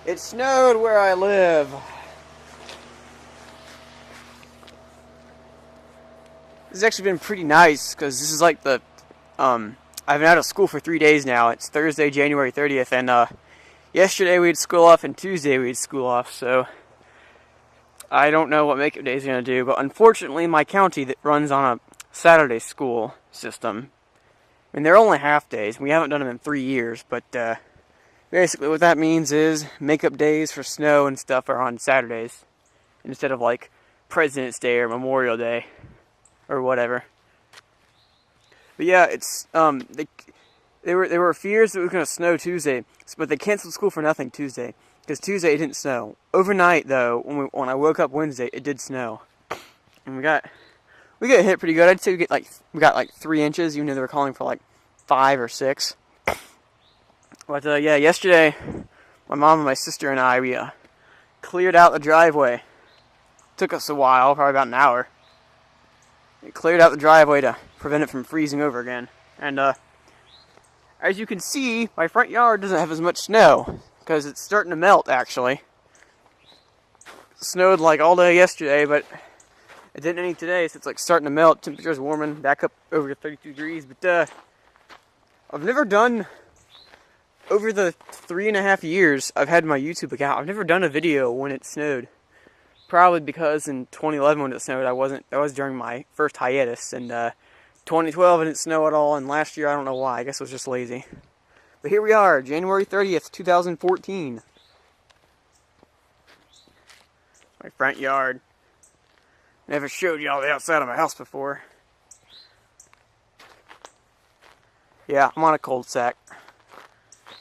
It snowed where I live. This has actually been pretty nice because this is like I've been out of school for 3 days now. It's Thursday, January 30th, and yesterday we had school off and Tuesday we had school off, so I don't know what makeup days are going to do, but unfortunately my county that runs on a Saturday school system, I mean, they're only half days. We haven't done them in 3 years, but basically what that means is makeup days for snow and stuff are on Saturdays instead of like President's Day or Memorial Day or whatever. But yeah, it's there were fears that it was going to snow Tuesday, but they canceled school for nothing Tuesday because Tuesday it didn't snow. Overnight though, when I woke up Wednesday, it did snow, and we got hit pretty good. I'd say we got like 3 inches, even though they were calling for like 5 or 6. But yeah, yesterday my mom and my sister and I we cleared out the driveway. Took us a while, probably about an hour. We cleared out the driveway to prevent it from freezing over again. And as you can see, my front yard doesn't have as much snow because it's starting to melt. Actually, it snowed like all day yesterday, but it didn't any today, so it's like starting to melt. Temperature's warming back up over to 32 degrees. But I've never done, over the 3.5 years I've had my YouTube account, I've never done a video when it snowed. Probably because in 2011 when it snowed, that was during my first hiatus, and 2012 it didn't snow at all, and last year I don't know why, I guess I was just lazy. But here we are, January 30th, 2014. My front yard. Never showed y'all the outside of my house before. Yeah, I'm on a cold sack.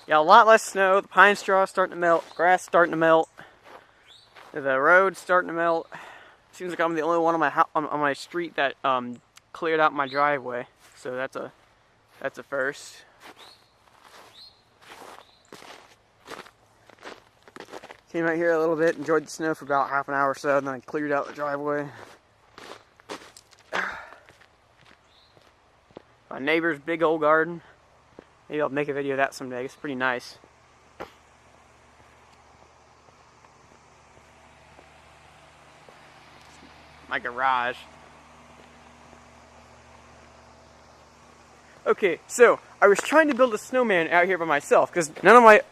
Yeah, a lot less snow, the pine straw is starting to melt, grass starting to melt. The road's starting to melt. Seems like I'm the only one on my street that cleared out my driveway, so that's a first. Came out here a little bit, enjoyed the snow for about half an hour or so, and then I cleared out the driveway. My neighbor's big old garden. Maybe I'll make a video of that someday. It's pretty nice. My garage. Okay, so I was trying to build a snowman out here by myself because none of my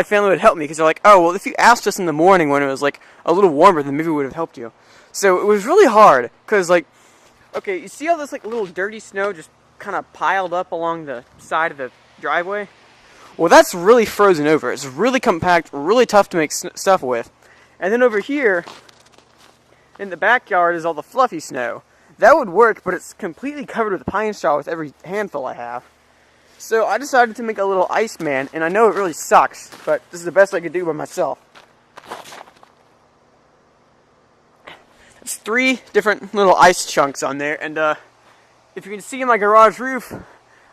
family would help me because they're like, oh well, if you asked us in the morning when it was like a little warmer, then maybe we would have helped you. So it was really hard because like, okay, you see all this like little dirty snow just kind of piled up along the side of the driveway? Well, that's really frozen over. It's really compact, really tough to make stuff with. And then over here in the backyard is all the fluffy snow. That would work, but it's completely covered with pine straw with every handful I have. So I decided to make a little ice man, and I know it really sucks, but this is the best I could do by myself. There's 3 different little ice chunks on there, and if you can see my garage roof,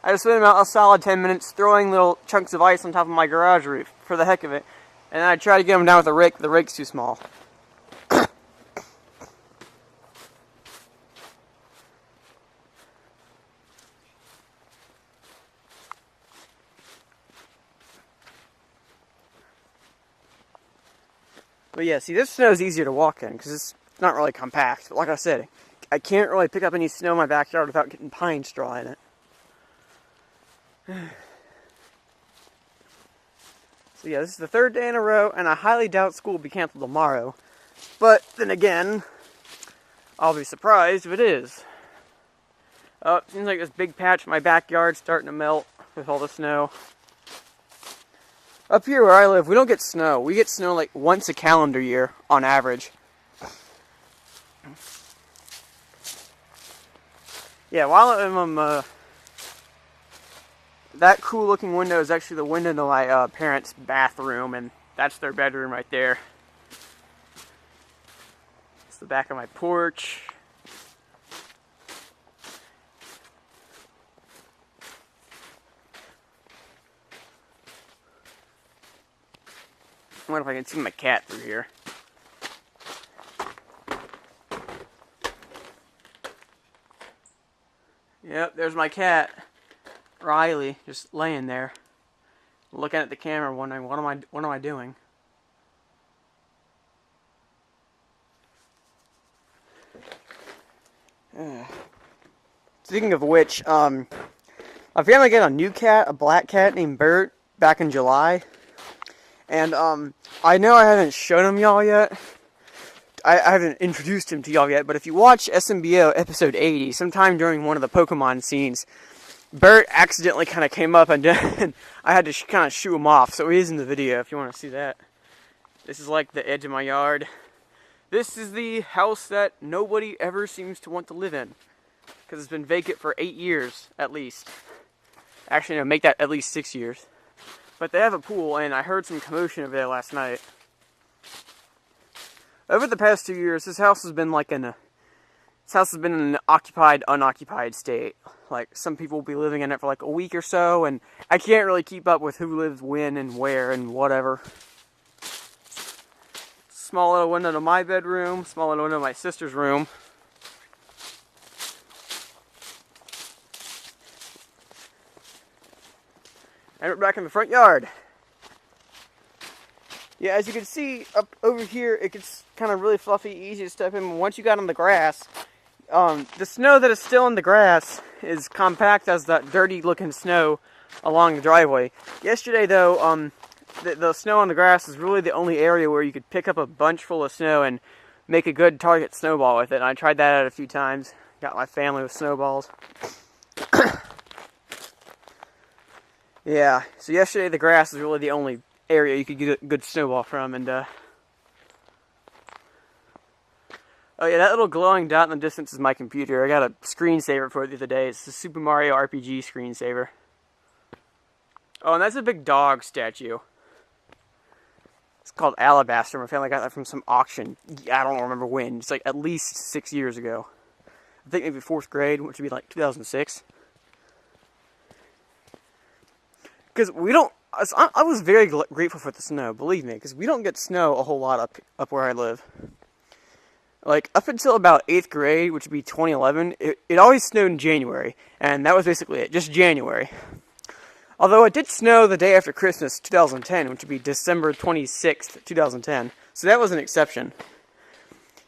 I just spent about a solid 10 minutes throwing little chunks of ice on top of my garage roof for the heck of it, and then I tried to get them down with a rake, but the rake's too small. But yeah, see, this snow is easier to walk in because it's not really compact. But like I said, I can't really pick up any snow in my backyard without getting pine straw in it. So yeah, this is the 3rd day in a row, and I highly doubt school will be canceled tomorrow. But then again, I'll be surprised if it is. Oh, it seems like this big patch in my backyard starting to melt with all the snow. Up here where I live, we don't get snow. We get snow like once a calendar year, on average. Yeah, while I'm, that cool looking window is actually the window to my parents' bathroom, and that's their bedroom right there. It's the back of my porch. I wonder if I can see my cat through here. Yep, there's my cat, Riley, just laying there, looking at the camera, wondering what am I doing. Speaking of which, my family got a new cat, a black cat named Bert, back in July. And I know I haven't shown him y'all yet. I haven't introduced him to y'all yet, but if you watch SMBO episode 80, sometime during one of the Pokemon scenes, Bert accidentally kind of came up and I had to kind of shoo him off, so he is in the video if you want to see that. This is like the edge of my yard. This is the house that nobody ever seems to want to live in, because it's been vacant for 8 years at least. Actually, no, make that at least 6 years. But they have a pool, and I heard some commotion over there last night. Over the past 2 years, this house has been like an occupied, unoccupied state. Like, some people will be living in it for like a week or so, and I can't really keep up with who lives when and where and whatever. Small little window to my bedroom, small little window to my sister's room. And we're back in the front yard. Yeah, as you can see, up over here, it gets kind of really fluffy, easy to step in. But once you got on the grass, the snow that is still in the grass is compact as that dirty-looking snow along the driveway. Yesterday, though, the snow on the grass is really the only area where you could pick up a bunch full of snow and make a good target snowball with it. And I tried that out a few times. Got my family with snowballs. Yeah, so yesterday the grass is really the only area you could get a good snowball from, and oh yeah, that little glowing dot in the distance is my computer. I got a screensaver for it the other day. It's the Super Mario RPG screensaver. Oh, and that's a big dog statue. It's called Alabaster. My family got that from some auction. I don't remember when. It's like at least 6 years ago. I think maybe 4th grade, which would be like 2006. Because we don't, I was very grateful for the snow, believe me, because we don't get snow a whole lot up where I live. Like, up until about 8th grade, which would be 2011, it always snowed in January, and that was basically it, just January. Although it did snow the day after Christmas, 2010, which would be December 26th, 2010, so that was an exception.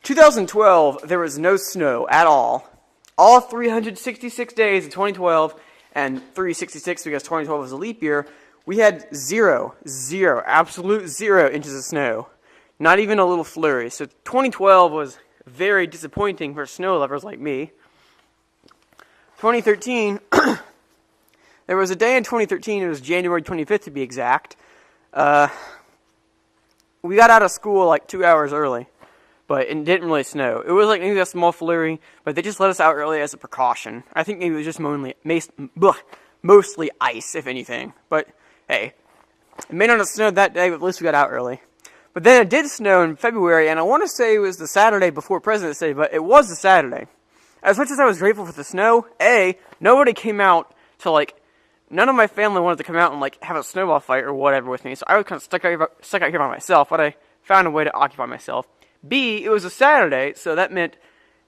2012, there was no snow at all. All 366 days of 2012, and 366 because 2012 was a leap year, we had zero, absolute 0 inches of snow. Not even a little flurry. So 2012 was very disappointing for snow lovers like me. 2013, there was a day in 2013, it was January 25th to be exact. We got out of school like 2 hours early, but it didn't really snow. It was like maybe a small flurry, but they just let us out early as a precaution. I think maybe it was just mostly ice, if anything. But hey, it may not have snowed that day, but at least we got out early. But then it did snow in February, and I want to say it was the Saturday before President's Day, but it was the Saturday. As much as I was grateful for the snow, nobody came out to like, none of my family wanted to come out and like have a snowball fight or whatever with me, so I was kind of stuck out here by myself, but I found a way to occupy myself. B, it was a Saturday, so that meant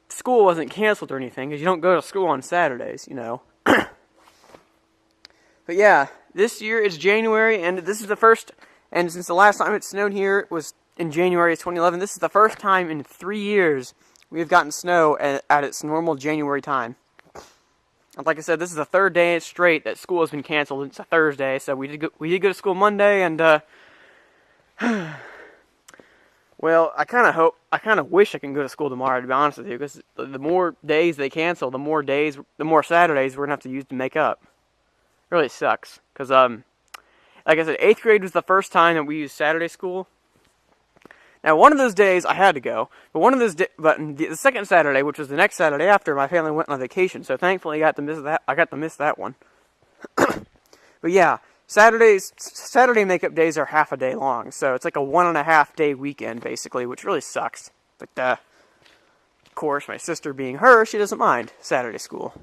school wasn't canceled or anything, because you don't go to school on Saturdays, you know. But yeah, this year is January, and this is the first, and since the last time it snowed here was in January of 2011, this is the first time in 3 years we have gotten snow at its normal January time. And like I said, this is the 3rd day straight that school has been canceled. It's a Thursday, so we did go to school Monday, and well, I kind of wish I can go to school tomorrow, to be honest with you, because the more days they cancel, the more Saturdays we're going to have to use to make up. It really sucks, because, like I said, 8th grade was the first time that we used Saturday school. Now, one of those days I had to go, but the second Saturday, which was the next Saturday after, my family went on vacation, so thankfully I got to miss that one. But yeah, Saturday makeup days are half a day long, so it's like a 1.5 day weekend, basically, which really sucks. But, of course, my sister being her, she doesn't mind Saturday school.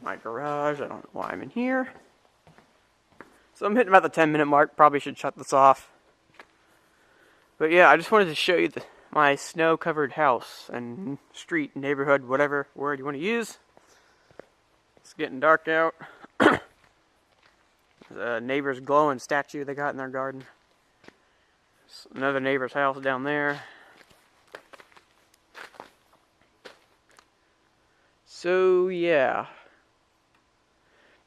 My garage, I don't know why I'm in here. So I'm hitting about the 10-minute mark, probably should shut this off. But yeah, I just wanted to show you my snow-covered house and street, neighborhood, whatever word you want to use. It's getting dark out. The neighbor's glowing statue they got in their garden. another neighbor's house down there. So, yeah.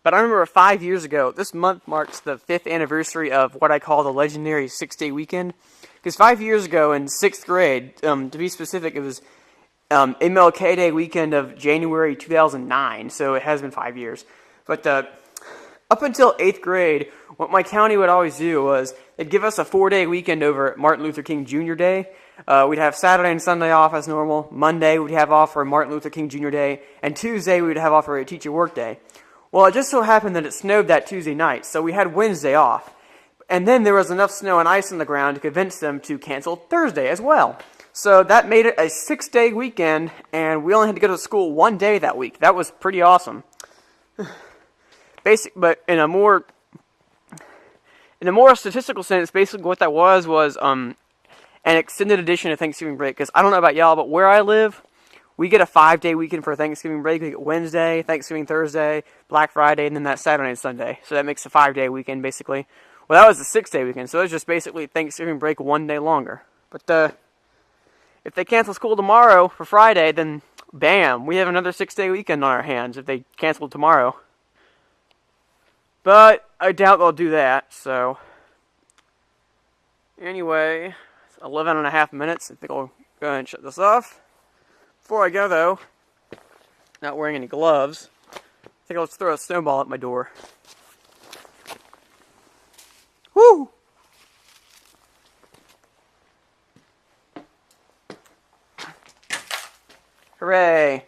But I remember 5 years ago, this month marks the 5th anniversary of what I call the legendary 6-day weekend. Because 5 years ago in 6th grade, to be specific, it was MLK Day weekend of January 2009. So it has been 5 years. But up until 8th grade, what my county would always do was they'd give us a 4-day weekend over Martin Luther King Jr. Day. We'd have Saturday and Sunday off as normal. Monday we'd have off for Martin Luther King Jr. Day. And Tuesday we'd have off for a teacher work day. Well, it just so happened that it snowed that Tuesday night, so we had Wednesday off. And then there was enough snow and ice on the ground to convince them to cancel Thursday as well. So that made it a 6-day weekend, and we only had to go to school 1 day that week. That was pretty awesome. But in a more statistical sense, basically what that was an extended edition of Thanksgiving break. Because I don't know about y'all, but where I live, we get a 5-day weekend for Thanksgiving break. We get Wednesday, Thanksgiving Thursday, Black Friday, and then that Saturday and Sunday. So that makes a 5-day weekend, basically. Well, that was a 6-day weekend, so it was just basically Thanksgiving break 1 day longer. But if they cancel school tomorrow for Friday, then bam, we have another 6-day weekend on our hands if they cancel tomorrow. But I doubt they'll do that, so anyway, it's 11 and a half minutes. I think I'll go ahead and shut this off. Before I go, though, not wearing any gloves, I think I'll just throw a snowball at my door. Woo! Hooray!